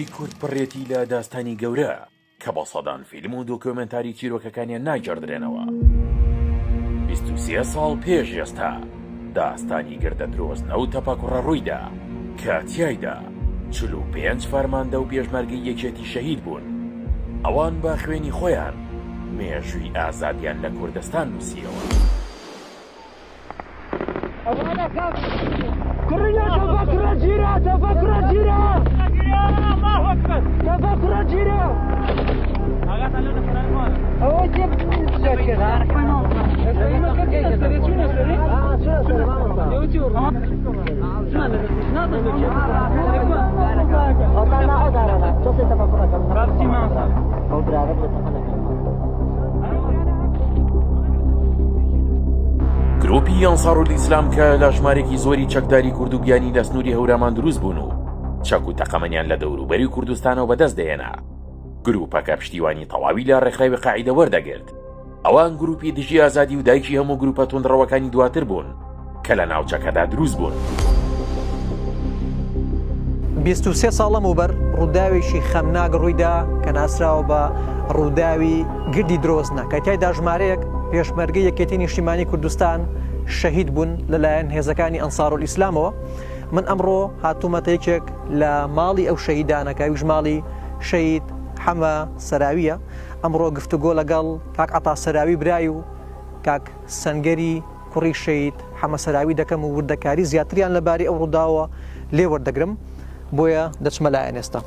کوڕی کورد پڕێتی لە داستانی گەورە کە بە سەدان فیلم و دۆکیۆمنتاری چیرۆکەکانیان ناگەڕدرێنەوە. 23 ساڵ پێش ئێستا داستانی گردە درۆزنە و تەپەکوڕە ڕوویدا کە تیایدا 45 فەرماندە و پێشمەرگەی یەکێتی شەهید بوون. ئەوان بە خوێنی خۆیان مێژووی ئازادیان لە کوردستان نووسیەوە. تفكر جيرة تفكر جيرة الله أكبر تفكر جيرة أوجب گروپی ئەنساڕولیسلام کە لە ژمارێکی زۆری چەکداری کورد و گیانی لە سنووری هەورامان دروست بوون و چەک و تەقەمەنیان لە دەوروبەری کوردستانەوە بەدەست دێنا. گروپەکە پشتیوانی تەواوی لە ڕێکخراوی قاعیدە وەردەگرت. ئەوان گروپی دژی ئازادی و دایکی هەموو گروپە تۆندڕەوەکانی دواتر بوون کە لە ناوچەکەدا دروست بوون. 23 ساڵە وبەر ڕووداوێکی خەمناک ڕوویدا کە ناسراوە بە ڕووداوی گردی درۆزنە کە تایدا ژمارەیەک پێشمەرگەی یەکێتی نیشتیمانی کوردستان شەهید بوون لەلایەن هێزەکانی ئەنساڕولیسلامەوە. من ئەمڕۆ هاتوومەتە یەکێک لە ماڵی ئەو شەهیدانە کە ئەویش ماڵی شەهید حەمە سەراویە. ئەمڕۆ گفتوگۆ لەگەڵ کاک عەتا سەراوی برای و کاک سەنگەری کوڕی شەهید حەمە سەراوی دەکەم و وردەکاری زیاتریان لەباری ئەو ڕووداوە لێ وەردەگرم، بۆیە دەچمە لایەن ئێستا.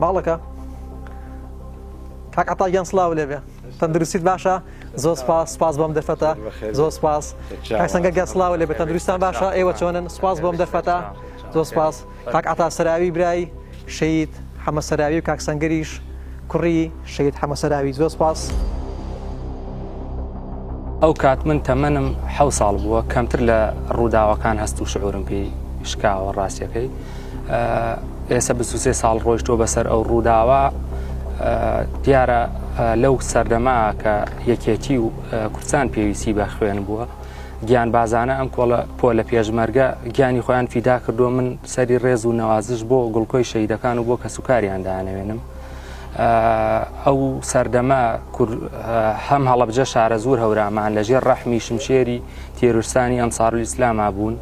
باڵەکە کاک عەتا گیان سڵاو لێبێ، تەندروستیت باشە؟ زۆر سپاس بۆم دەرفەتە، زۆر سپاس. کاک سەنگەر گیان سڵاو لێبێ، تەندروستان باشە؟ ئێوە چۆنن؟ سپاس بۆم دەرفەتە، زۆر سپاس. کاک عەتا سەراوی برای شەهید حەمە سەراوی و کاک سەنگەریش کوڕی شەهید حەمە سەراوی، زۆر سپاس. ئەو کات من تەمەنم 7 ساڵ بووە، کەمتر لە ڕووداوەکان هەست و شعورم پێی شکاوە ڕاستیەکەی. ئێستا 23 ساڵ ڕۆیشتووە بەسەر ئەو ڕووداوە. دیارە لەو سەردەما کە یەکێتی و کوردستان پێویستی بە خوێن بووە، گیان بازانە ئەم پۆلە پێشمەرگە گیانی خۆیان فیدا کردووە. من سەری ڕێز و نەوازش بۆ گوڵکۆی شەهیدەکان و بۆ کەسوکاریان دانەوێنم. ئەو سەردەما هەم هەڵەبجە شارە زۆر هەورامان لەژێر ڕەحمی شمشێری تێروستانی ئەنساڕولیسلاما بوون.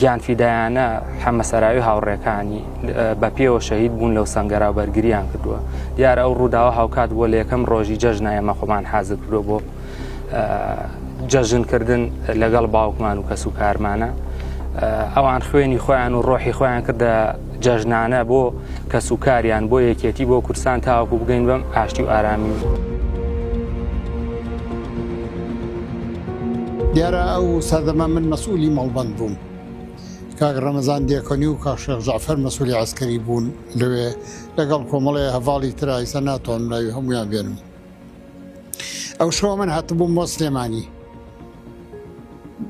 گیان فیدایانە حەمە سەراوی هاوڕێکانی بە پێوە شەهید بوون لەو سەنگەرا و بەرگریان کردووە. دیارە ئەو ڕووداوە هاوکات بۆ لە یەکەم ڕۆژی جەژنە ئێمە خۆمان حازر کردووە بۆ جەژنکردن لەگەڵ باوکمان و کەسوکارمانە. ئەوان خوێنی خۆیان و ڕۆحی خۆیان کردە جەژنانە بۆ کەسوکاریان، بۆ یەکێتی، بۆ کوردستان تاوەکو بگەین بەم ئاشتی و ئارامی. دیارە ئەو سەردەما من مەسئولی مەڵبەند بووم. کاک ڕەمەزان دێکۆنی و کاک شێخ جەعفەر مەسئولی عەسکەری بوون لەوێ لەگەڵ کۆمەڵەیە هەڤاڵی تر ئایسا ناتوانم ناوی هەموویان بێنم. ئەو شەوە من هاتبووم بۆ سلێمانی.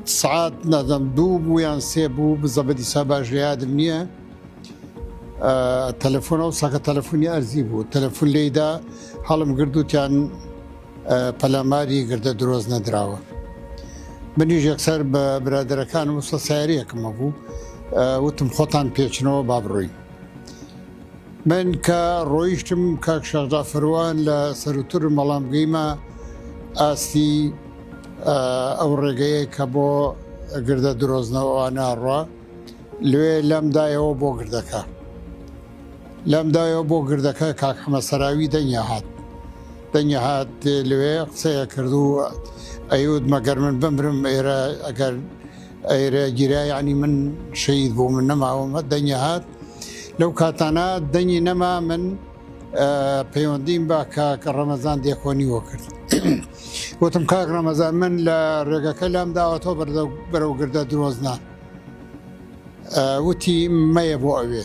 سعات نەدەم 2 بوو یان 3 بوو بزەبەدی سا باش یادم نییە. تەلەفۆنە و ساکە تەلەفۆنی ئەرزی بوو. تەلەفۆن لێیدا هەڵم گردووتیان پەلاماری گردە درۆز نەدراوە. منیش یەکسەر بە برادەرەکانم وسە سیارەیەکمە بوو، وتم خۆتان پێچنەوە با بڕۆین. من کە ڕۆیشتم کاک شێخ جەعفەروان لە سەروتر مەڵامگەیمە ئاستی ئەو ڕێگەیە کە بۆ گردە درۆزنەوە ناڕوا لێ لەمدایەوە بۆ گردەکە. لەمدایەوە بۆ گردەکە کاک حەمە سەراوی دەنیا هات لێ قسەیە کرد و ئەیود مەگەر من بمرم ئێرە ئەگەر ئێرە گیرایانی من شەهید بوو، من نەماوەمە. دەنیا هات لەو کاتانە دەنگی نەما، من پەیوەندیم بە کاک ڕەمەزان دێکۆنیوە کرد. وتم کاک ڕەمەزان من لە ڕێگەکە لام داوەتەوە بەرەو گردە درۆزنە. وتی مەیە بۆ ئەوێ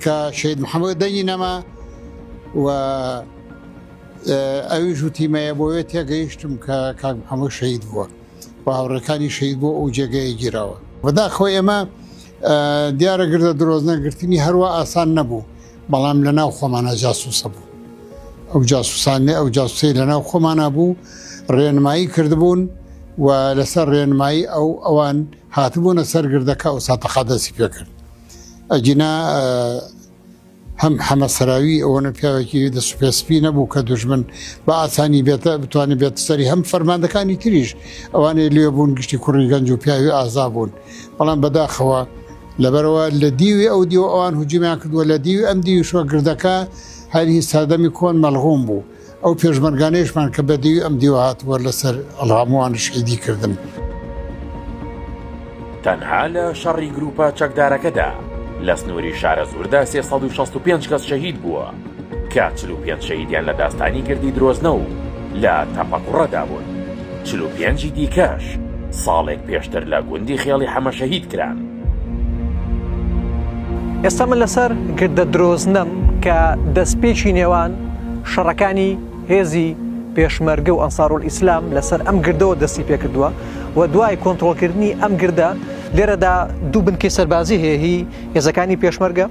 کە شەهید محەممەد دەنگی نەما و ئەویش وتی مەیە بۆوێ تێگەیشتم کە کاک محەممەد شەهید بووە و هاوڕێکانی شەهید بووە ئەو جێگەیە گیراوە. بەداخۆی ئێمە دیارە گردە درۆزنەگرتنی هەروە ئاسان نەبوو، بەڵام لەناو خۆمانە جاسووسە بوو. ئەو جاسووسانێ ئەو جاسووسەی لەناو خۆمانە بوو، ڕێنمایی کردبوون و لەسەر ڕێنمایی ئەوان هاتبوونە سەر گردەکە و ساتەخا دەستی پێکرد ئەجینا هەم حەمەسەراوی ئەوەنە پیاوێکی دەسوپێسپی نەبوو کە دوژمن بە ئاسانی بتوانێت بێت سەری هەم فەرماندەکانی تریش ئەوانەیە لێ بوون گشتی کوڕی گەنج و پیاوی ئازا بوون بەڵام بەداخەوە لەبەرەوە لە دیوی ئەو دیوە ئەوان هجومیان کردووە لە دیوی ئەم دیوی شوە گردەکە هەری سادەمی کۆن مەلغوم بوو ئەو پێشمەرگانەیەشمان کە بە دیوی ئەم دیوە هاتووە لەسەر هەمووان شهیدی کردن. تەنها لە شەڕی گروپە چەکدارەکەدا لە سنووری شارە زووردا 365 کەس شەهید بووە کە 45 شەهیدیان لە داستانی گردی درۆزنە و لە تەپەقوڕەدا بوون 45 دیکەش ساڵێک پێشتر لە گوندی خێڵی حەمە شەهید کران. ئێستا من لەسەر گردە درۆزنەم کە دەستپێکی نێوان شەڕەکانی هێزی پێشمەرگە و ئەنسارول ئیسلام لەسەر ئەم گردەوە دەستی پێکردووە و دوای کۆنتڕۆلکردنی ئەم گردە لێرەدا دوو بنکەی سەربازی هەیە هی هێزەکانی پێشمەرگە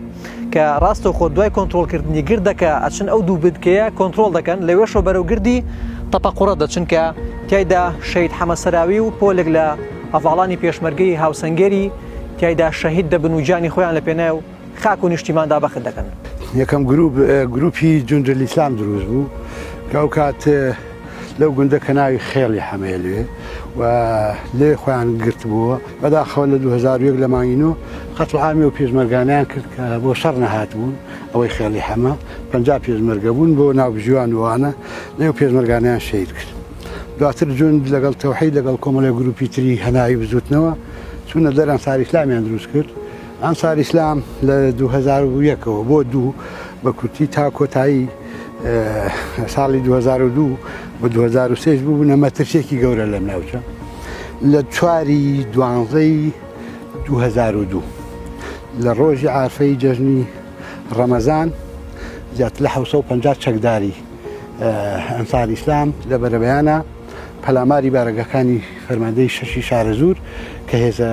کە ڕاستەوخۆ دوای کۆنتڕۆلکردنی گردەکە ئەچن ئەو دوو بنکەیە کۆنتڕۆل دەکەن لەوێشەوە بەرەو گردی تەپەقوڕە دەچن کە تایدا شەهید حەمەسەراوی و پۆلێک لە ئەڤاڵانی پێشمەرگەی هاوسەنگێری تایدا شەهید دەبن و جانی خۆیان لە پێناو خاک و نیشتیماندا بەخت دەکەن. یەکەم گروپی جوندەلی ئیسلام دروست بوو کە ئەو کات لەو گوندەکە ناوی خێڵی حەمەیە لێ و لێ خۆیان گرت بووە بەداخەوە لە 2001 لە مانگینۆ قەتڵ عامی و پێشمەرگانیان کرد کە بۆ شەڕ نەهات بوون ئەوەی خێڵی حەمە 50 پێشمەرگە بوون بۆ ناوبژیوان وانە لێو پێشمەرگانیان شەهید کرد. دواتر جوند لەگەڵ تەوحید لەگەڵ کۆمەڵی گروپی تری هەناوی بزوتنەوە چوونە دەر ئەنساری ئیسلامیان دروست کرد. ئەنساری ئیسلام لە 2001ەوە بۆ دوو بە کورتی تا کۆتایی ساڵی 2002 بە 2003 بوو نەمە ترسێکی گەورە لەم ناوچە لە 4 دوانزەی 2002 لە ڕۆژی عارفەی جەژنی ڕەمەزان زیاتر لە 750 چەکداری ئەنساری ئیسلام لە بەرەبەیانە پەلاماری بارەگەکانی فەرماندەی شەشی شارە زوور کە هێزە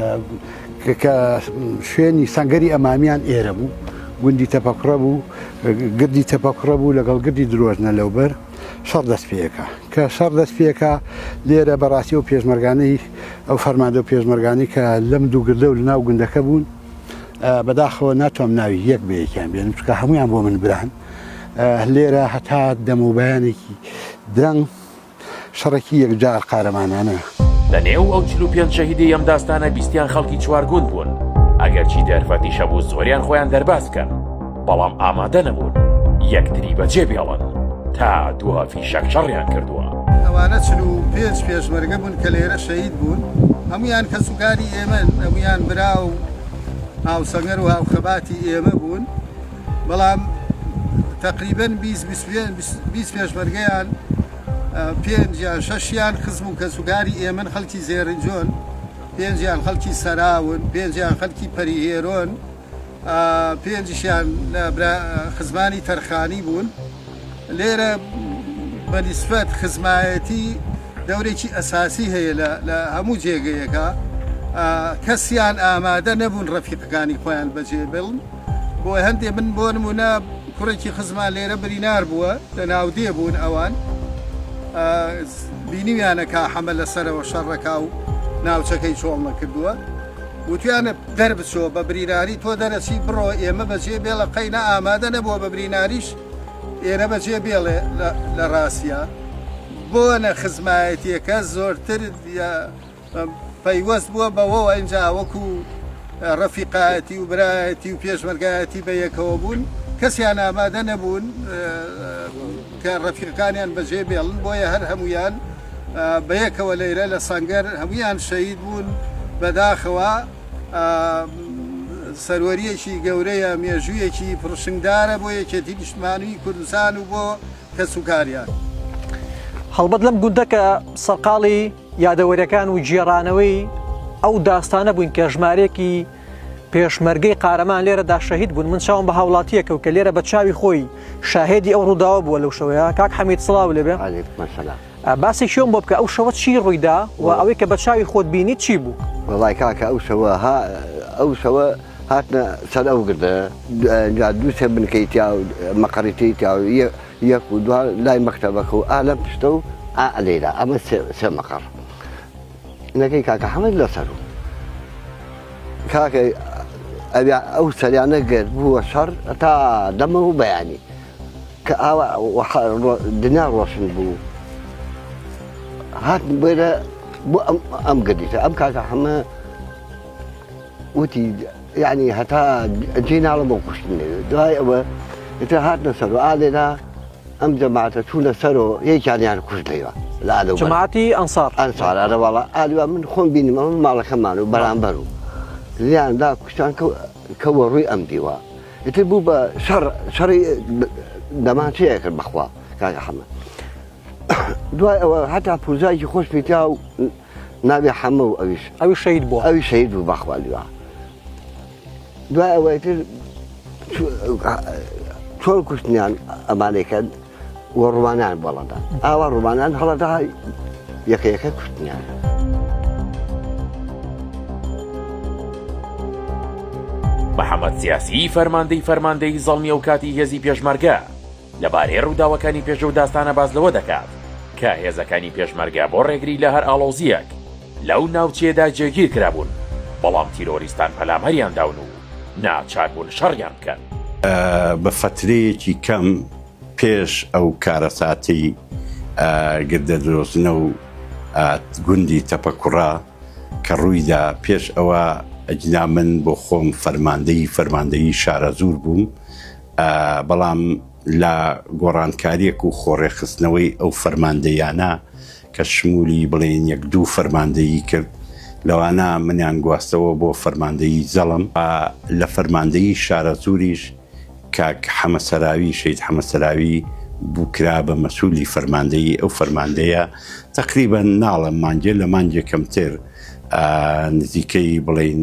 کە شوێنی سەنگەری ئەمامیان ئێرە بوو گوندی تەپەقوڕە بوو گردی تەپەقوڕە بوو لەگەڵ گردی درۆژنە لەوبەر شەڕ دەست پێەکە کە شەڕ دەست پێەکە لێرە بەڕاستی و پێشمەرگانەی ئەو فەرماندە و پێشمەرگانی کە لەم دوو گردە و لەناو گوندەکە بوون بەداخەوە ناتوانم ناوی یەک بەیەکیان بێنم چکە هەمویان بۆ من بران لێرە هەتا دەموبایانێکی درەنگ شەڕێکی یەکجار قارەمانانە. لە نێو ئەو 45 شەهیدی ئەم داستانە بیستیان خەڵکی چوارگوند بوون ئەگەرچی دەرفەتیشە بوو زۆریان خۆیان دەرباز بکەن بەڵام ئامادە نەبوون یەکتری بەجێ بێڵن تا دووە فیشەک شەڕیان کردووە. ئەوانە 45 پێشمەرگە بوون کە لێرە شەهید بوون هەمویان کە سوکاری ئێمەن هەمویان برا و هاوسەنگەر و هاوخەباتی ئێمە بوون بەڵام تقریبەن 20 پێشمەرگەیان 5 یان 6یان خزم و کە سوکاری ئێمن خەڵکی زێرنجۆن 5یان خەڵکی سەراون 5یان خەڵکی پەریهێرۆن 5یان خزمانی تەرخانی بوون. لێرە بەنسبەت خزمایەتی دەورێکی ئەساسی هەیە لە هەموو جێگەیەکە کەسیان ئامادە نەبوون ڕەفیقەکانی خۆیان بەجێ بڵن بۆ هەندێ من بۆ نمونە کوڕێکی خزمان لێرە برینار بووە لە ناودێ بوون ئەوان بینیویانەکە حەمە لەسەرەوە شەڕەکە و ناوچەکەی چۆڵ نەکردووە وتیانە دەربچۆ بە بریناری تۆ دەرەچی بڕۆ ئێمە بەجێ بێڵە قەینە ئامادە نەبووە بە بریناریش ئێرە بەجێ بێڵێ لە ڕاستە بۆ نە خزمایەتیەکە زۆرتر پەیوەست بووە بەوەوە ئینجا وەکو ڕەفیقایەتی و برایەتی و پێشمەرگایەتی بە یەکەوە بوون کەسیان ئامادە نەبوون کە ڕەفیقەکانیان بەجێ بێڵن بۆیە هەر هەمویان بەیەکەوە لەیرە لە سەنگەر هەمویان شەهید بوون بەداخەوە سەروەریەکی گەورەیە مێژوویەکی پڕشنگدارە بۆ یەکێتی نیشتمانی کوردستان و بۆ کەسوکاریان. هەڵبەت لەم گوندەکە سەرقاڵی یادەوەریەکان و جێڕانەوەی ئەو داستانە بووین کە ژمارەیەکی پێشمەرگەی قارەمان لێرەدا شەهید بوون من چاوم بە هاوڵاتیەکە و کە لێرە بە چاوی خۆی شاهێدی ئەو ڕووداوە بووە لەو شەوەیە کاک حەمید سڵاو لێبێ باسی شێوم بۆ بکە ئەو شەوە چی ڕوویدا و ئەوەی کە بە چاوی خۆت بینیت چی بوو؟ وڵای کاکە ئەو شەوە هاتنە سەر ئەو گردە دوو سێ بنکەی تیا و مەقەڕیتی تیا و یەک و دو لای مەکتەبەکە و ئالەم پشتە و ئەلێرە ئەمە سێ مەقەڕ نەکەی کاکە حەمەد لەسەرو کاکە ئەبێ ئەو سەریانە گرت بووە شەڕ تا دەمە و بەیانی کە ئاوا دنیا ڕۆشن بوو هات بێرە بۆ ئەم گردیتە ئەم کاکە حەمە وتی یعنی هەتا جێناڵە بۆ کوشتنێ دوای ئەوە ئێتر هاتنە سەر و ئالێدا ئەم جەماعەتە چوونە سەرەوە یەکیانیان کوشت لێوە لە ئالەوبەر جەماعەتی ئەنسار ئەنسارە وەڵا ئالوە من خۆم بینیم ئەمە ماڵەکەمان و بەرامبەر و لیاندا کوشتان کەوە ڕووی ئەم دیوە ئێتر بوو بە شەڕی دەماچەیە کرد بەخوا کاکە حەمە دوای ئەوە هەتا پوزایکی خۆش پیتا و ناوی حەمە و ئەوی شەید بووە ئەوی شەید بوو بەخوا لیوە دوای ئەوە تر چۆن کوشتنیان ئەمانەی کرد وە ڕوانیان بەڵەدا ئاوا ڕوانیان هەڵەدا یەکە کوشتنیان محەممەد سیاسی فەرماندەی زەڵمی ئەو کاتی هێزی پێشمەرگە لەبارەی ڕووداوەکانی پێشە و داستانە باز لەوە دەکات کە هێزەکانی پێشمەرگە بۆ ڕێگری لە هەر ئاڵۆزیەک لەو ناوچێدا جێگیر کرابوون بەڵام تیرۆریستان پەلامەریان داون و ناچاربوون شەڕیان بکەن بە فترەیەکی کەم پێش ئەو کارەساتی گردە درۆزنە و گوندی تەپەکوڕا کە ڕوویدا پێش ئەوە ئەجنا من بۆ خۆم فەرماندەیی شارە زوور بووم بەڵام لە گۆڕانکاریەک و خۆڕێخستنەوەی ئەو فەرماندەیانە کە شمولی بڵێن یەک دوو فەرماندەیی کرد لەوانە منیان گواستەوە بۆ فەرماندەیی زەڵم لە فەرماندەیی شارە زووریش کاک حەمەسەراوی شەید حەمەسەراوی بوو کرا بە مەسوولی فەرماندەیی ئەو فەرماندەیە تقریبەن ناڵم مانجێ لە مانجێ کەمتر نزیکەی بڵین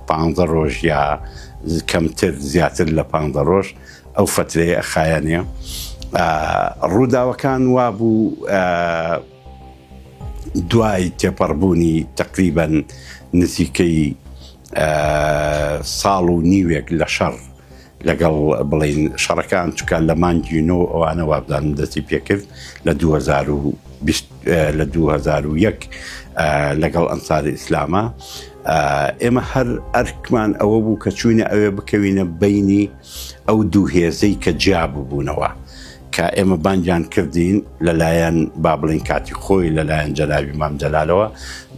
15 ڕۆژ یا کەمتر زیاتر لە 15 ڕۆژ ئەو فترەیە ئەخایانێ ڕووداوەکان وا بوو دوای تێپەڕبوونی تقریبەن نزیکەی ساڵ و نیوێک لە شەڕ لەگەڵ بڵین شەڕەکان چکە لە مانگینۆ ئەوانە وابدان دەستی پێکرد لە 2001 لەگەڵ ئەنساری ئیسلامە ئێمە هەر ئەرکمان ئەوە بوو کە چوونە ئەوێ بکەوینە بینی ئەو دوو هێزەی کە جیاب بوونەوە کە ئێمە بانجان کردین لەلایەن با بڵین کاتی خۆی لەلایەن جەنابی مام جەلالەوە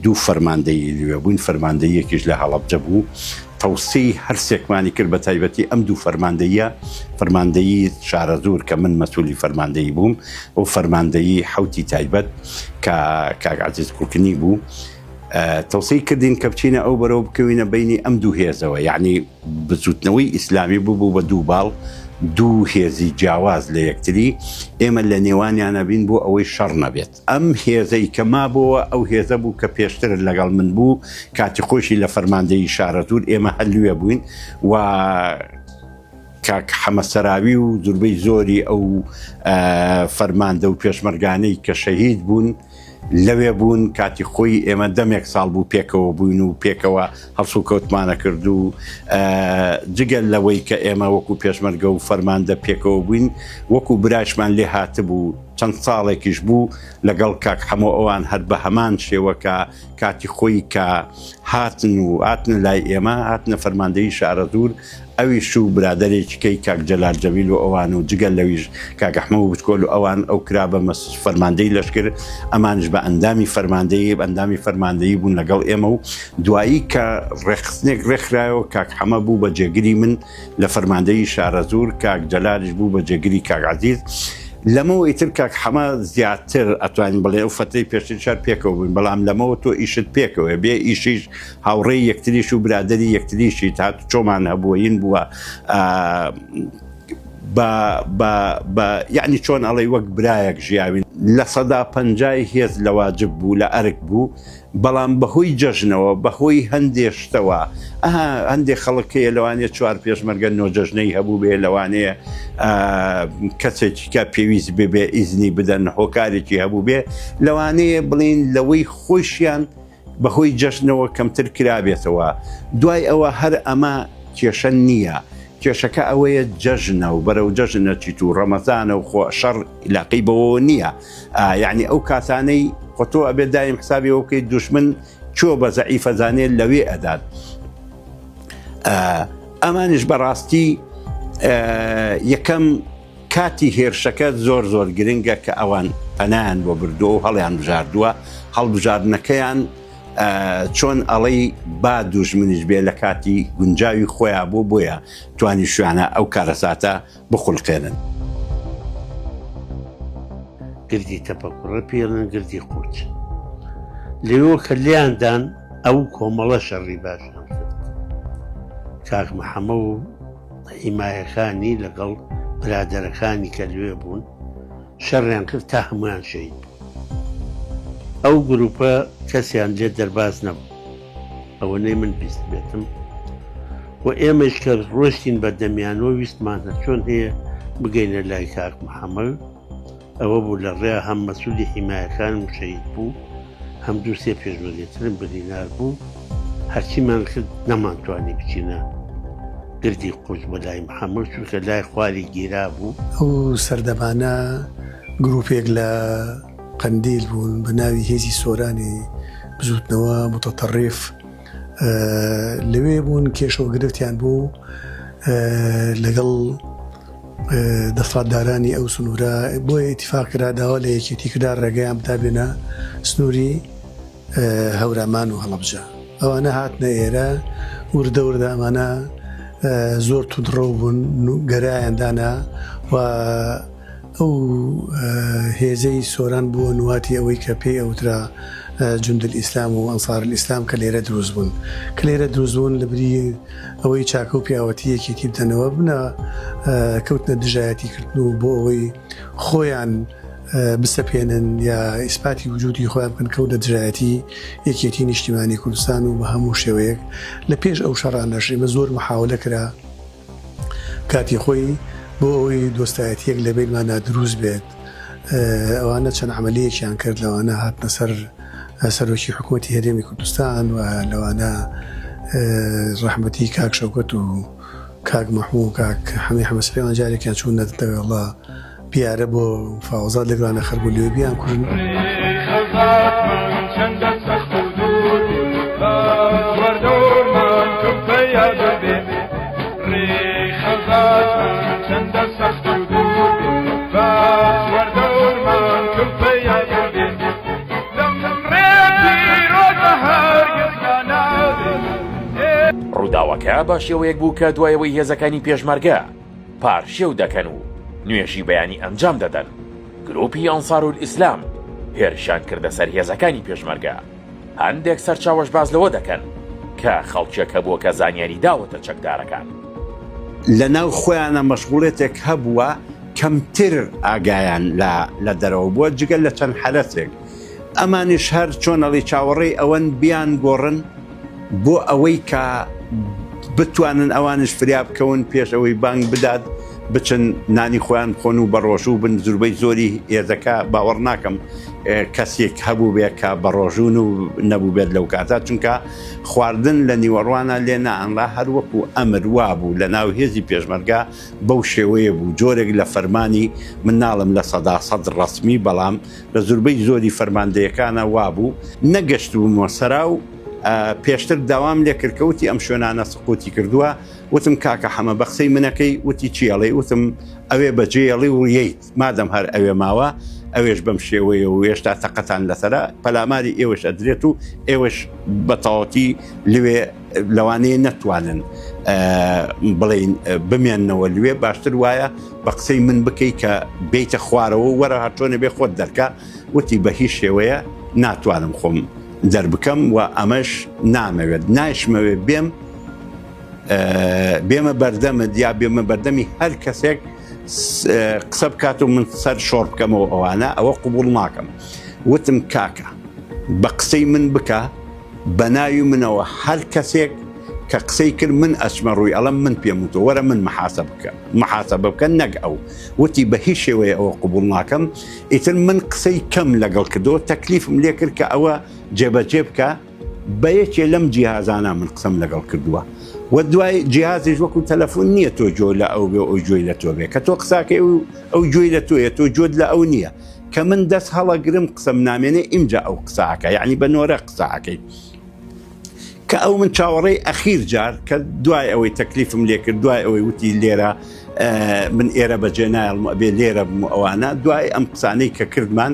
دوو فەرماندەیی لێ بوون فەرماندەیەکیش لە هەڵەبجە بوو تەوسەی هەرسێکمانی کرد بە تایبەتی ئەم دوو فەرماندەیە فەرماندەیی شارە زوور کە من مەسوولی فەرماندەیی بووم ئەو فەرماندەیی حوتی تایبەت کە کاک عەزیز کوڕکنی بوو تەوسەی کردین کە بچینە ئەو بەرەو بکەوینە بینی ئەم دوو هێزەوە یعنی بزوتنەوەی ئیسلامی بوو بە دوو باڵ دوو هێزی جیاواز لە یەکتری ئێمە لە نێوانیانە بین بۆ ئەوەی شەڕ نەبێت ئەم هێزەی کە مابەوە ئەو هێزە بوو کە پێشتر لەگەڵ من بوو کاتی خۆشی لە فەرماندەیی شارە زوور ئێمە هەلوێ بووین و کاک حەمەسەراوی و زوربەی زۆری ئەو فەرماندە و پێشمەرگانەی کە شەهید بوون لەوێ بوون کاتی خۆی ئێمە دەمێک ساڵ بوو پێکەوە بووین و پێکەوە هەڵسو کەوتمانە کرد و جگەل لەوەی کە ئێمە وەکو پێشمەرگە و فەرماندە پێکەوە بووین وەکو برایشمان لێ هاتبوو چەند ساڵێکیش بوو لەگەڵ کاک هەموو ئەوان هەر بە هەمان شێوەکە کاتی خۆی کە هاتن لای ئێمە هاتنە فەرماندەیی شارە زوور ئەویش و برادەرێکیکەی کاک جەلال جەمیل و ئەوان و جگەل لەویش کاک ئەحمەد بچکۆل و ئەوان ئەو کرا بە فەرماندەی لەشکر ئەمانش بە ئەندامی فەرماندەیی بوون لەگەڵ ئێمە و دوایی کە ڕێخستنێک ڕێکخرایەوە کاک حەمە بوو بە جێگیری من لە فەرماندەیی شارە زوور کاک جەلالیش بوو بە جێگیری کاک عەزیز لەمەوە ئیتر کاک حەمە زیاتر ئەتوانین بڵێ ئەو فترەی پێشتر شار پێکەوە بووین بەڵام لەمەوە تۆ ئیشت پێکەوە بێ ئیشیش هاوڕێی یەکتریش و برادەری یەکتریشی هات چۆمان هەبووەین بووە یعنی چۆن ئەڵێ وەک برایەک ژیاوین لە 150 هێز لە واجب بوو لە ئەرک بوو بەڵام بەهۆی جەژنەوە بەهۆی هەندێک شتەوە هەندێک خەڵکەیە لەوانەیە چوار پێشمەرگە نۆجەژنەی هەبوو بێ لەوانەیە کەسێکی کە پێویست بێ ئیزنی بدەن هۆکارێکی هەبوو بێ لەوانەیە بڵین لەوەی خۆشیان بەهۆی جەژنەوە کەمتر کرابێتەوە دوای ئەوە هەر ئەمە کێشە نییە کێشەکە ئەوەیە جەژنە و بەرەو جەژنە چیت و ڕەمەزانە و خۆ شەڕ علاقەی بەوە نییە یعنی ئەو کاتانەی خۆ تۆ ئەبێ دایم حسابی ئەو بکەیت دوشمن چۆ بە زەعیفە زانێت لەوێ ئەدات ئەمانش بەڕاستی یەکەم کاتی هێرشەکە زۆر زۆر گرنگە کە ئەوان پەنایان بۆ بردووە و هەڵیان بژاردووە هەڵبژاردنەکەیان چۆن ئەڵەی با دوژمنیش بێ لە کاتی گونجاوی خۆیان بۆ بۆیە توانی شوێنە ئەو کارەساتە بخولقێنن گردی تەپەکوڕە پێڵن گردی قوچ لێوە کە لیاندان ئەو کۆمەڵە شەڕی باشیان کرد کاک محەممە و حیمایەکانی لەگەڵ برادەرەکانی کە لێ بوون شەڕیان کرد تا هەمویان شەید بوو ئەو گروپە کەسیان لێ دەرباز نەبوو ئەوەنەی من بیست بێتم و ئێمەش کە ڕۆشتین بە دەمیانەوە ویستمانە چۆن هەیە بگەینە لای کاک محەممە ئەوە بوو لە ڕێ هەم مەسوولی حیمایەکان و شەید بوو هەم دوو سێ پێشبەرێترم بەدینار بوو هەرچیمان کرد نەمانتوانی بچینە گردی قوچ بە لای محەممەد چونکە لای خواری گیرا بوو ئەو سەردەمانە گروپێک لە قەندیل بوون بە ناوی هێزی سۆرانی بزوتنەوە متەتەڕیف لەوێ بوون کێشەوە گرفتیان بوو لەگەڵ دەسەڵاتدارانی ئەو سنوورە بۆیە ئیتیفاق کرا داوا لە یەکێتی کرا ڕێگەیان بدابێنە سنووری هەورامان و هەڵەبجە ئەوانە هاتنە ئێرە وردە وردە ئەمانە زۆر تودڕە بوون گەرایاندانا و ئەو هێزەی سۆران بووە نواتی ئەوەی کە پێی ئەوترا جند الئیسلام و ئەنسار الئیسلام کە لێرە دروست بوون کە لێرە دروست بوون لە بری ئەوەی چاکە و پیاوەتی یەکێتی بدەنەوە بنە کەوتنە دژایەتی کردن و بۆ ئەوەی خۆیان بسەپێنن یا ئیسپاتی وجودی خۆیان بکەن کەوتە دژایەتی یەکێتی نیشتیمانی کوردستان و بە هەموو شێوەیەک لە پێش ئەو شەڕانەش ئێمە زۆر محاولە کرا کاتی خۆی بۆ ئەوەی دۆستایەتیەک لە بینمانە دروست بێت ئەوانە چەند عملیەکیان کرد لەوانە هاتنە سەر سەرۆکی حکوومەتی هەرێمی کوردستان و لەوانە ڕەحمەتی کاک شەوکەت و کاک مەحموو و کاک حەمی حەمەسپێوان جارێکیان چوون نەدەوێڵە پیارە بۆ فاوزات لەگەڵانە خەربوو لێ بیان کوردن ڕووداوەکە بە شێوەیەک بوو کە دوایەوەی هێزەکانی پێشمەرگە پارشێو دەکەن و نوێژی بەیانی ئەنجام دەدەن گروپی ئەنسار الئیسلام هێرشان کردە سەر هێزەکانی پێشمەرگە هەندێک سەرچاوەش باز لەوە دەکەن کە خەڵکێکە بووە کە زانیاری داوەتە چەکدارەکان لە ناو خۆیانە مەشغوڵێتێک هەبووە کەمتر ئاگایان لە دەرەوە بووە جگەل لە چەند حەلەتێک ئەمانیش هەر چۆنەڵی چاوەڕێی ئەوەن بیان گۆڕن بۆ ئەوەی کە بتوانن ئەوانش فریا بکەون پێش ئەوەی بانگ بدات بچن نانی خۆیان خۆن و بەڕۆژ و بن زوربەی زۆری هێزەکە باوەڕ ناکەم کەسێک هەبوو بێت کە بەڕۆژون و نەبوو بێت لەو کاتە چونکە خواردن لە نیوەڕوانە لێ نائەنڵا هەروەکو ئەمر وا بوو لە ناو هێزی پێشمەرگە بەو شێوەیە بوو جۆرێک لە فەرمانی من ناڵم لە سەد ڕەسمی بەڵام لە زوربەی زۆری فەرماندەیەکانە وا بوو نەگەشت بوومەوە سەرا و پێشتر داوام لێ کردکەوتی ئەم شوێنانە سقوتی کردووە وتم کاکە حەمە بە قسەی منەکەی وتی چیەڵێ وتم ئەوێ بەجێڵی و یەیت مادەم هەر ئەوێ ماوە ئەوێش بەم شێوەیە و هێشتا تەقەتان لەسەرە پەلاماری ئێوەش ئەدرێت و ئێوەش بەتەواوەتی لەوێ لەوانەیە نەتوانن بڵین بمێننەوە لێ باشتر وایە بە قسەی من بکەی کە بیتە خوارەوە وەرە هەرچۆنە بێ خۆت دەرکە وتی بە هیچ شێوەیە ناتوانم خۆم دەربکەم و ئەمەش نامەوێت نایشمەوێت بێمە بەردەمت یا بێمە بەردەمی هەر کەسێک قسە بکات و من سەر شۆڕ بکەمەوە ئەوانە ئەوە قوبوڵ ناکەم وتم کاکە بە قسەی من بکە بە ناوی منەوە هەر کەسێک کە قسەی کرد من ئەچمە ڕووی ئەڵم من پێم وتۆ وەرە من محاسەبە بکە نەک ئەو وتی بە هیچ شێوەیە ئەوە قوبوڵ ناکەم ئیتر من قسەی کەم لەگەڵ کردەوە تەکلیفم لێ کرد کە ئەوە جێبەجێ بکە بە یەکێ لەم جیهازانە من قسەم لەگەڵ کردووە و دوای جیهازیش وەکو تەلەفۆن نییە تۆ جۆ لە ئەو بێ ئەو گوێی لە تۆ بێ کە تۆ قساکەی ئەو گوێی لە تۆیە تۆ جۆت لە ئەو نییە کە من دەست هەڵەگرم قسەم نامێنێ ئیمجا ئەو قساکە یعنی بە نۆرە قساکەی کە ئەو من چاوەڕێی ئەخیر جار کە دوای ئەوەی تەکلیفم لێ کرد دوای ئەوەی وتی لێرە من ئێرە بەجێ نایڵم ئەبێ لێرە بم ئەوانە دوای ئەم قسانەی کە کردمان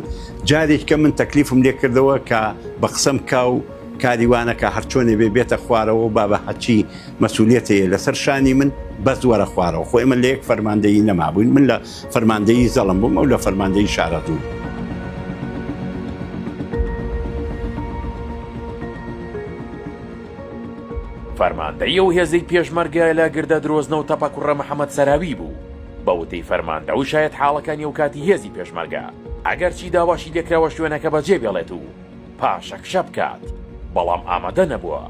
جارێک کە من تەکلیفم لێ کردەوە کە بە قسەم کا و کاریوانە کە هەرچۆنێ بێتە خوارەوە با بە حەچی مەسئولیەتەیە لەسەر شانی من بەس وەرە خوارەوە خۆی من لە یەک فەرماندەیی نەمابووین من لە فەرماندەیی زەڵم بووم ئەو لە فەرماندەیی شارەزوو. فەرماندەی و هێزەی پێشمەرگە لە گردە درۆزنە و تەپە کوڕە محەممەد سەراوی بوو بە وتەی فەرماندە و شاید حاڵەکانی و کاتی هێزی پێشمەرگە ئەگەر چی داواشی لێکراوە شوێنەکە بەجێ بێڵێت و پاشەکشە بکات بەڵام ئامادە نەبووە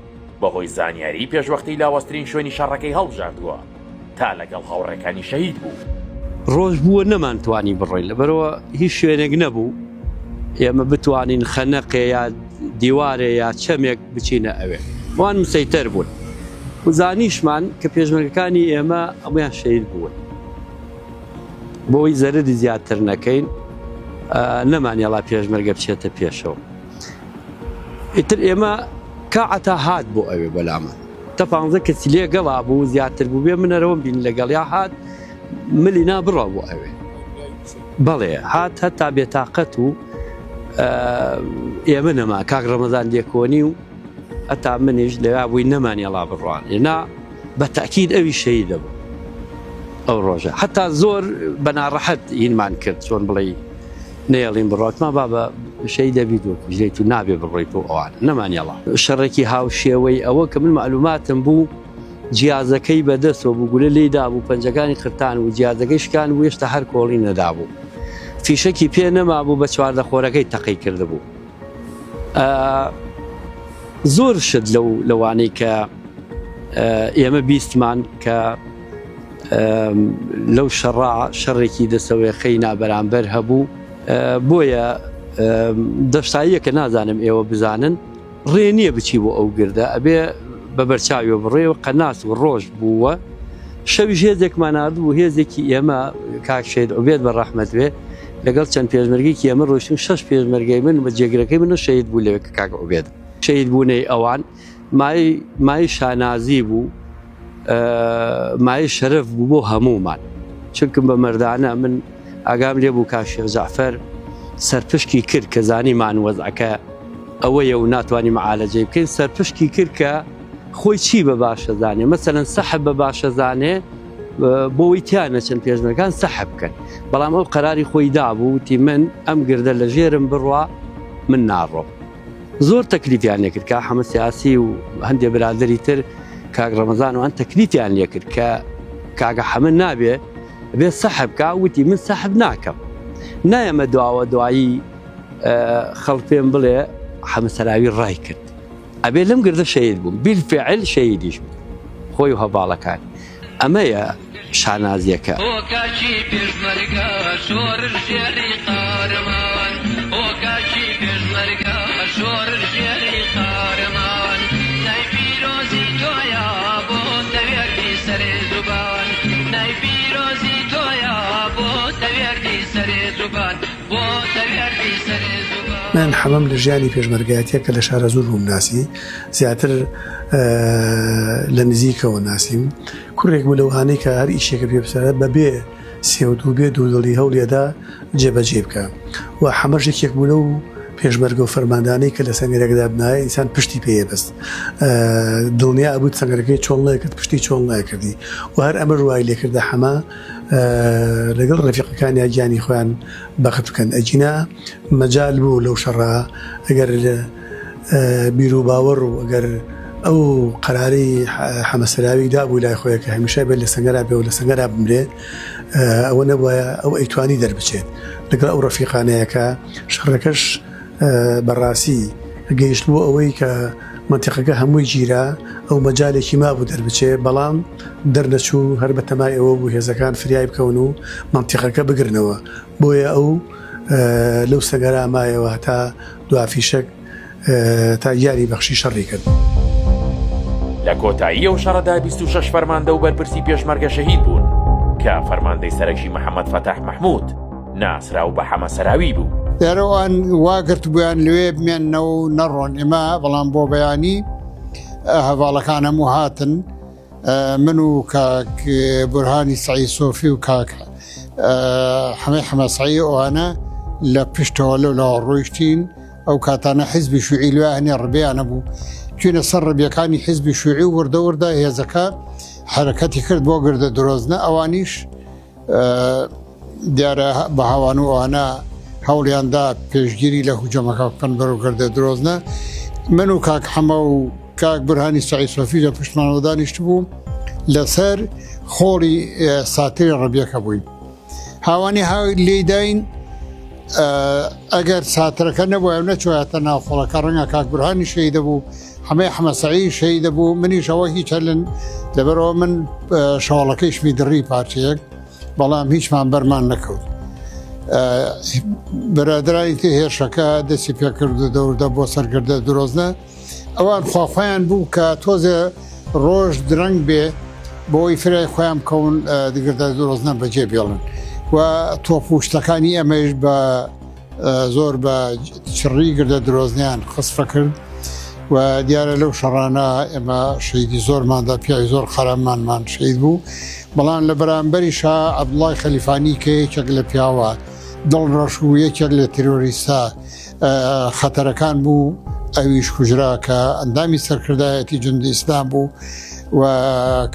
بەهۆی زانیاری پێشوەختی لاوەسترین شوێنی شەڕەکەی هەڵبژاردووە تا لەگەڵ هاوڕێکانی شەهید بوو. ڕۆژ بووە نەمانتوانی بڕۆین لەبەرەوە هیچ شوێنێک نەبوو ئێمە بتوانین خەنەقێ یا دیوارێ یا چەمێک بچینە ئەوێ وان مسەیتەر بوون و زانیشمان کە پێشمەرگەکانی ئێمە ئەمەیان شەهید بوون بۆی زەرری زیاتر نەکەین نەمانیەڵا پێشمەرگە بچێتە پێشەوە. ئیتر ئێمە کاعەتا هات بۆ ئەوێ بەلامان تا 15 کەسی لێگەڵا بوو زیاتر بوو بێ منەرەوەم بین لەگەڵیا هات ملی نابڕە بۆ ئەوێ بەڵێ هات هەتا بێتاقەت و ئێمە نەما کاک ڕەمەزان لێکۆنی و ئەتا منیش لەوا بووی نەمانیەڵا بڕوان ێنا بە تاکید ئەوی شەهیدە بوو ئەو ڕۆژە حتا زۆر بەناڕەحەت هینمان کرد چۆن بڵێ نێڵین بڕاتما بابە شەهیدە بیدۆ ژێت و نابێ بڕۆیت و ئەوانە نەمانیەڵا شەڕێکی هاوشێوەی ئەوە کە من معلوماتم بوو جیازەکەی بەدەستەوە بوو گولە لێدا بوو پەنجەکانی قرتان و جیازەکەی شکان و هێشتا هەر کۆڵی نەدابوو فیشەکی پێ نەما بوو بە چواردە خۆرەکەی تەقی کرده بوو. زۆر شت لەوانەی کە ئێمە بیستمان کە لەو شەڕا شەڕێکی دەسەوێخەی نابەرامبەر هەبوو بۆیە دەشتاییە کە نازانم ئێوە بزانن ڕێ نییە بچی بۆ ئەو گردە ئەبێ بە بەرچاویەوە بڕێوە قەناس و ڕۆژ بووە شەویش هێزێکمان نردبوو هێزێکی ئێمە کاکشێت ئۆبێت بە ڕەحمەت وێ لەگەڵ چەند پێشمەرگێکی ئێمە ڕۆشتین 6 پێشمەرگەی من بە جێگرەکەی منە شەهید بوو لەوێ کە کاک ئۆبێت شەهید بوونەی ئەوان مای شانازی بوو مای شەرەف بوو بۆ هەمومان چونکم بە مەردانە من ئاگام لێ بوو کاشێخ جەعفەر سەرپشکی کرد کە زانیمان وەزعەکە ئەوەیە و ناتوانانی مەعالەجەی بکەین سەرپشکی کرد کە خۆی چی بە باشە زانێ مەسەلەن سەحب بە باشە زانێ بۆی تیانە چەند پێشمەرگەکان سەحب بکەن بەڵام ئەو قەراری خۆی دابوو وتی من ئەم گردە لە ژێرم بڕوا من ناڕۆم زۆر تەکلیفیان لێ کرد کە حەمە سیاسی و هەندێک برادەری تر کاک ڕەمەزان و هەن تەکلیفیان لێ کرد کە کاگە حەمە نابێ بێ سەحب کا وتی من سەحب ناکەم نایەمە دواوە دوایی خەڵک پێم بڵێ حەمە سەراوی ڕای کرد ئەبێ لەم گردە شەهید بووم بیلفعل شەهیدیش بوو خۆی و هەڤاڵەکان ئەمەیە شانازیەکە من حەمەم لە ژیانی پێشمەرگایەتە کە لە شارەزوو ڕووم ناسی زیاتر لە نزیکەوە ناسیم کوڕێک بوو لەوانەی کە هەر ئیشێکە پێ بسەرە بەبێ سێودوو بێ دوودڵی هەوڵێدا جێبەجێ بکە و حەمەژێکێک بوو لەو پێشمەرگە و فەرماندانەی کە لە سەنگەرێکدا بنایە ئینسان پشتی پێیە بەست دڵنیا ئەبوو سەنگەرەکەی چۆڵ نایکرد پشتی چۆڵ نایکردی و هەر ئەمە ڕوای لێکردە حەمە لەگەڵ ڕەفیقەکانی گیانی خۆیان بەخت بکەن ئەجینا مەجال بوو لەو شەڕا ئەگەر بیر و باوەڕ و ئەگەر ئەو قەراری حەمە سەراوی دابوو لای خۆیە کە هەمیشە بێت لە سەنگەرا بێ و لە سەنگەرا بمرێ ئەوە نەبووە ئەو ئەیتوانی دەربچێت لەگەڵ ئەو ڕەفیقانەیەکە شەڕەکەش بەڕاستی گەیشت بۆ ئەوەی کە منتیقەکە هەمووی گیرا ئەو مەجالێکی مابوو دەربچێ بەڵام دەرنەچوو هەر بە تەمای ئەوە بوو هێزەکان فریای بکەون و منتیقەکە بگرنەوە بۆیە ئەو لەو سەگەرا مایەوە تا دوافیشەک تا یاری بەخشی شەڕی کرد. لە کۆتایی ئەو شەڕەدا 26 فەرماندە و بەرپرسی پێشمەرگە شەهید بوون کە فەرماندەی سەرەکی محەممەد فەتاح مەحموود ناسرا و بە حەمە سەراوی بوو. دەرەوان واگرت بوویان لەوێ بمێنەوە و نەڕۆن ئێمە بەڵام بۆ بەیانی هەواڵەکان هەموو هاتن من و کاک بورهانی سعی سۆفی و کاک حەمەی حەمەسعی ئەوانە لە پشتەوە لەوە ڕۆیشتین ئەو کاتانە حیزبی شوعی لێ هەنێ ڕبیانە بوو چوینە سەر ڕبیەکانی حیزبی شوعی و وردە هێزەکە حرەکەتی کرد بۆ گردە درۆزنە ئەوانیش دیارە بە هاوان و ئەوانە هەوڵیاندا پێشگیری لە هوجەمەکە بکەن بەرەو گردە درۆزنە من و کاک حەمە و کاک بورهانی سعی سۆفی لە پشتمانەوە دانیشت بوو لەسەر خۆڵی ساتری ڕبیەکە بووین هاوانی لێداین ئەگەر ساترەکە نەبووە نەچۆیاتە ناو خۆڵەکە ڕەنگە کاک بورهانی شەیدە بوو حەمەی حەمەسعی شەیدە بوو منیشەوە هیچ هەلن لەبەرەوە من شەواڵەکەیشمی دڕی پارچەیەک بەڵام هیچمان بەرمان نەکەوت بەرادرانی تێ هێرشەکە دەستی پێکرد و دەوردا بۆ سەرگردە درۆزنە ئەوان خواخۆیان بوو کە تۆزێ ڕۆژ درەنگ بێ بۆی فرای خۆیان بکەون گردە درۆزنە بەجێ بێڵن و تۆپوشتەکانی ئەمەش بە زۆر بە چڕی گردە درۆزنیان خسفە کرد و دیارە لەو شەڕانە ئێمە شەیدی زۆرماندا پیاوی زۆر خەراممانمان شەید بوو بەڵام لە بەرامبەری شا عەبدوڵای خەلیفانی کە یەکێک لە پیاوە دڵڕەش و یەکێک لە تیرۆریستە خەتەرەکان بوو ئەویش کوژرا کە ئەندامی سەرکردایەتی جوندی ئیسلام بوو و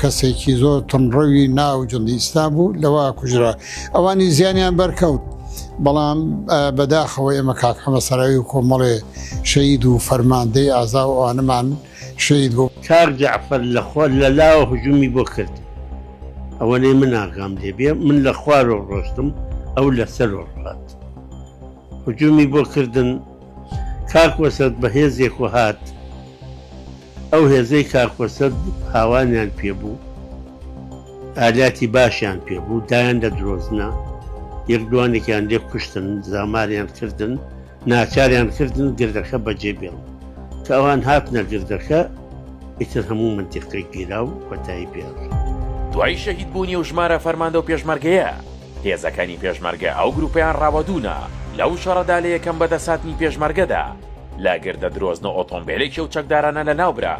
کەسێکی زۆر تونڕەوی ناو جوندی ئیسلام بوو لەوە کوژرا ئەوانی زیانیان بەرکەوت بەڵام بەداخەوە ئێمە کاک حەمەسەراوی و کۆمەڵێ شەید و فەرماندەی ئازا و ئەوانەمان شەید بوو کاک جەعفەر لەخوا لەلاوە هجومی بۆ کرد ئەوەنەی من ئاگام لێبێ من لە خوارۆ ڕۆشتم ئەو لەسەر ڕات هجومی بۆ کردن کاک وەسەد بە هێزێک و هات ئەو هێزەی کاک وەسەد هاوانیان پێبوو ئالاتی باشیان پێبوو دایان لە درۆزنە یەک دوانێکیان لێ کوشتن زاماریان کردن ناچاریان کردن گردەکە بەجێ بێڵ کە ئەوان هاتنە گردەکە ئیتر هەموو منتیقەی گیرا و کۆتایی پێڕ دوای شەهید بوونی و ژمارە فەرماندە و پێشمەرگەیە هێزەکانی پێشمەرگە ئەو گروپیان ڕاوەدوونە لەو شەڕەدا لە یەکەم بەدەساتنی پێشمەرگەدا لا گردە درۆزنە ئۆتۆمبیلێکی و چەکدارانە لە ناوبرا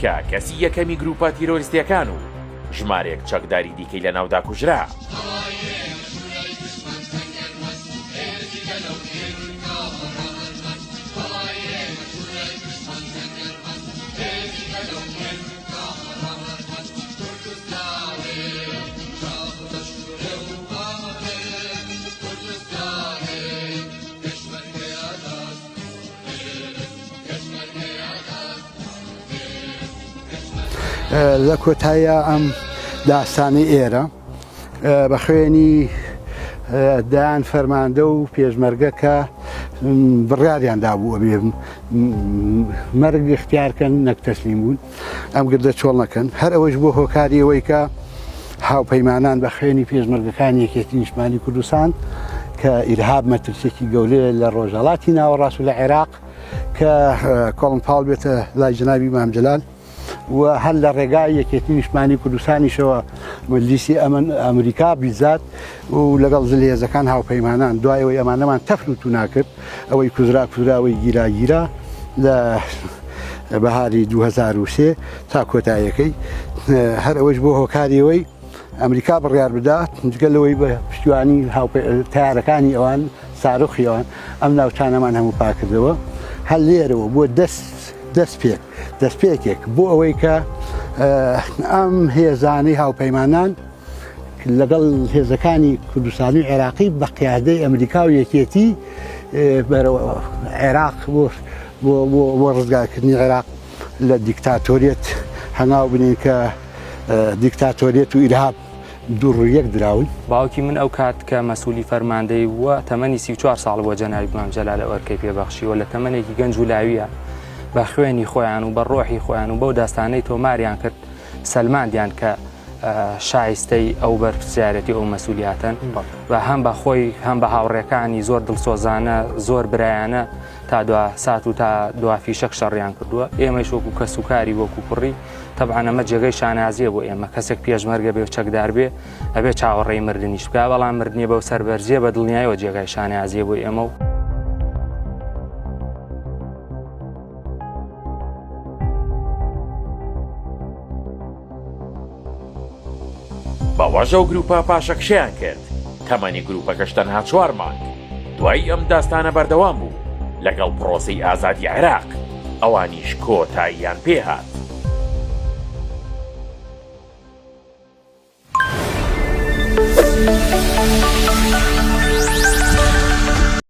کە کەسی یەکەمی گروپە تیرۆریستیەکان و ژمارێک چەکداری دیکەی لە ناودا کوژرا لە کۆتاییە ئەم داستانی ئێرە بە خوێنی دایان فەرماندە و پێشمەرگە کە بڕیاریاندا بوو بێ مەرگ اختیارکەن نەک تەسلیم بوون ئەم گردە چۆڵ نەکەن هەر ئەوەش بۆ هۆکاری ئەوەی کە هاوپەیمانان بە خوێنی پێشمەرگەکانی یەکێتی نیشتمانی کوردستان کە ئیرهاب مەترسێکی گەورەیە لە ڕۆژهەڵاتی ناوەڕاست و لە عێراق کە کۆڵن پاڵ بێتە لای جەنابی مام جەلال و هەر لە ڕێگای یەکێتی نیشتمانی کوردستانیشەوە مجلیسی ئەمریکا بیزات و لەگەڵ زلێزەکان هاوپەیمانان دوایەوەی ئەمانەمان تەفر و تو ناکرد ئەوەی کوزراوەی گیراگیرا لە بەهاری 2023 تا کۆتاییەکەی هەر ئەوەش بۆ هۆکاریەوەی ئەمریکا بڕیار بدات جگەلەوەی بە پشتیوانی تیارەکانی ئەوان سارۆخی ئەوان ئەم ناوچانەمان هەموو پاکردەوە هەر لێرەوە بۆ دەستپێکێک بۆ ئەوەی کە ئەم هێزانەی هاوپەیمانان لەگەڵ هێزەکانی کوردستانی و عێراقی بە قیادەی ئەمریکا و یەکێتی عێراق بۆ ڕزگارکردنی عێراق لە دیکتاتۆریەت هەنگاو بنین کە دیکتاتۆریەت و ئیرهاب دووڕوویەک دراون باوکی من ئەو کات کە مەسئولی فەرماندەی وە تەمەنی 34 ساڵ بۆ جەنابی مام جەلال ئەوەرکەی پێبەخشیوە لە تەمەنێکی گەنج و لاویە بە خوێنی خۆیان و بە ڕۆحی خۆیان و بەو داستانەی تۆماریان کرد سەلماندیان کە شایستەی ئەو بەرپرسیارەتی ئەو مەسئولیاتن و هەم بە خۆی هەم بە هاوڕێکانی زۆر دڵسۆزانە زۆر برایانە تا دو سات و تا دوافیشەک شەڕیان کردووە ئێمەش وەکو کەس و کاری وەکو کوڕی تەبعان ئەمە جێگەی شانازیە بۆ ئێمە کەسێک پێشمەرگە بێ و چەکدار بێ ئەبێ چاوەڕێی مردنیش بکە بەڵام مردنیە بەو سەربەرزیە بە دڵنیایەوە جێگای شانازیە بۆ ئێمە و بەوەژە و گروپە پاشەکشیان کرد تەمەنی گروپەکەش تەنها 4 مانگ. دوای ئەم داستانە بەردەوام بوو لەگەڵ پرۆسی ئازادی عێراق ئەوانیش کۆتاییان پێهات.